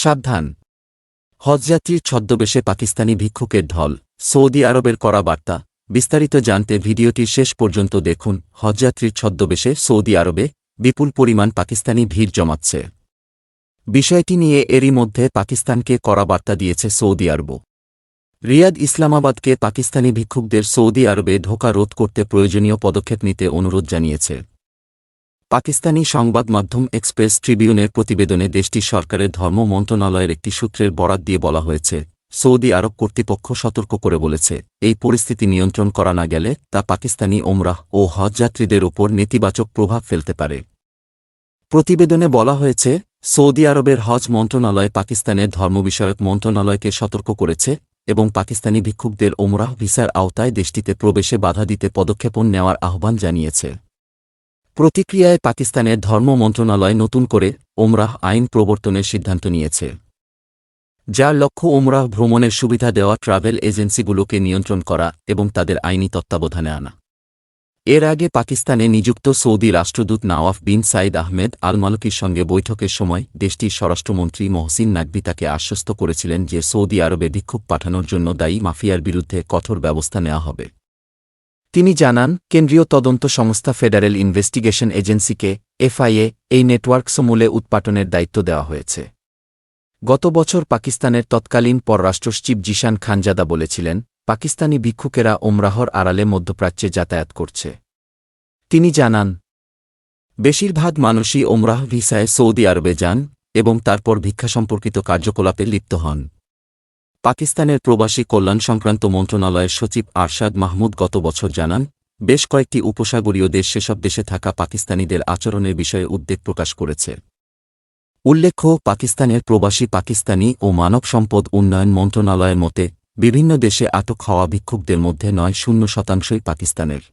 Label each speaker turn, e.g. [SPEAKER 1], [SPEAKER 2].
[SPEAKER 1] সাবধান, হজযাত্রীর ছদ্মবেশে পাকিস্তানি ভিক্ষুকের ঢল, সৌদি আরবের কড়া বার্তা। বিস্তারিত জানতে ভিডিওটির শেষ পর্যন্ত দেখুন। হজযাত্রীর ছদ্মবেশে সৌদি আরবে বিপুল পরিমাণ পাকিস্তানি ভিড় জমাচ্ছে। বিষয়টি নিয়ে এরই মধ্যে পাকিস্তানকে কড়া বার্তা দিয়েছে সৌদি আরব। রিয়াদ ইসলামাবাদকে পাকিস্তানি ভিক্ষুকদের সৌদি আরবে ঢোকা রোধ করতে প্রয়োজনীয় পদক্ষেপ নিতে অনুরোধ জানিয়েছে। পাকিস্তানি সংবাদ মাধ্যম এক্সপ্রেস ট্রিবিউনের প্রতিবেদনে দেশটির সরকারের ধর্ম মন্ত্রণালয়ের একটি সূত্রের বরাত দিয়ে বলা হয়েছে, সৌদি আরব কর্তৃপক্ষ সতর্ক করে বলেছে, এই পরিস্থিতি নিয়ন্ত্রণ করা না গেলে তা পাকিস্তানি ওমরাহ ও হজযাত্রীদের ওপর নেতিবাচক প্রভাব ফেলতে পারে। প্রতিবেদনে বলা হয়েছে, সৌদি আরবের হজ মন্ত্রণালয় পাকিস্তানের ধর্মবিষয়ক মন্ত্রণালয়কে সতর্ক করেছে এবং পাকিস্তানি ভিক্ষুকদের ওমরাহ ভিসার আওতায় দেশটিতে প্রবেশে বাধা দিতে পদক্ষেপ নেওয়ার আহ্বান জানিয়েছে। প্রতিক্রিয়ায় পাকিস্তানের ধর্ম মন্ত্রণালয় নতুন করে ওমরাহ আইন প্রবর্তনের সিদ্ধান্ত নিয়েছে, যার লক্ষ্য ওমরাহ ভ্রমণের সুবিধা দেওয়া ট্রাভেল এজেন্সিগুলোকে নিয়ন্ত্রণ করা এবং তাদের আইনি তত্ত্বাবধানে আনা। এর আগে পাকিস্তানে নিযুক্ত সৌদি রাষ্ট্রদূত নওয়াফ বিন সাইদ আহমেদ আল মালকির সঙ্গে বৈঠকের সময় দেশটির স্বরাষ্ট্রমন্ত্রী মহসিন নাকভি তাকে আশ্বস্ত করেছিলেন যে সৌদি আরবে ভিক্ষুক পাঠানোর জন্য দায়ী মাফিয়ার বিরুদ্ধে কঠোর ব্যবস্থা নেওয়া হবে। তিনি জানান, কেন্দ্রীয় তদন্ত সংস্থা ফেডারেল ইনভেস্টিগেশন এজেন্সিকে এফআইএ এই নেটওয়ার্ক সমূলে উৎপাটনের দায়িত্ব দেওয়া হয়েছে। গত বছর পাকিস্তানের তৎকালীন পররাষ্ট্র সচিব জিশান খানজাদা বলেছিলেন, পাকিস্তানি ভিক্ষুকেরা ওমরাহর আড়ালে মধ্যপ্রাচ্যে যাতায়াত করছে। তিনি জানান, বেশিরভাগ মানুষই ওমরাহ ভিসায় সৌদি আরবে যান এবং তারপর ভিক্ষা সম্পর্কিত কার্যকলাপে লিপ্ত হন। পাকিস্তানের প্রবাসী কল্যাণ সংক্রান্ত মন্ত্রণালয়ের সচিব আরশাদ মাহমুদ গত বছর জানান, বেশ কয়েকটি উপসাগরীয় দেশ সেসব দেশে থাকা পাকিস্তানিদের আচরণের বিষয়ে উদ্বেগ প্রকাশ করেছে। উল্লেখ্য, পাকিস্তানের প্রবাসী পাকিস্তানি ও মানব সম্পদ উন্নয়ন মন্ত্রণালয়ের মতে বিভিন্ন দেশে আটক হওয়া ভিক্ষুকদের মধ্যে ৯.০% পাকিস্তানের।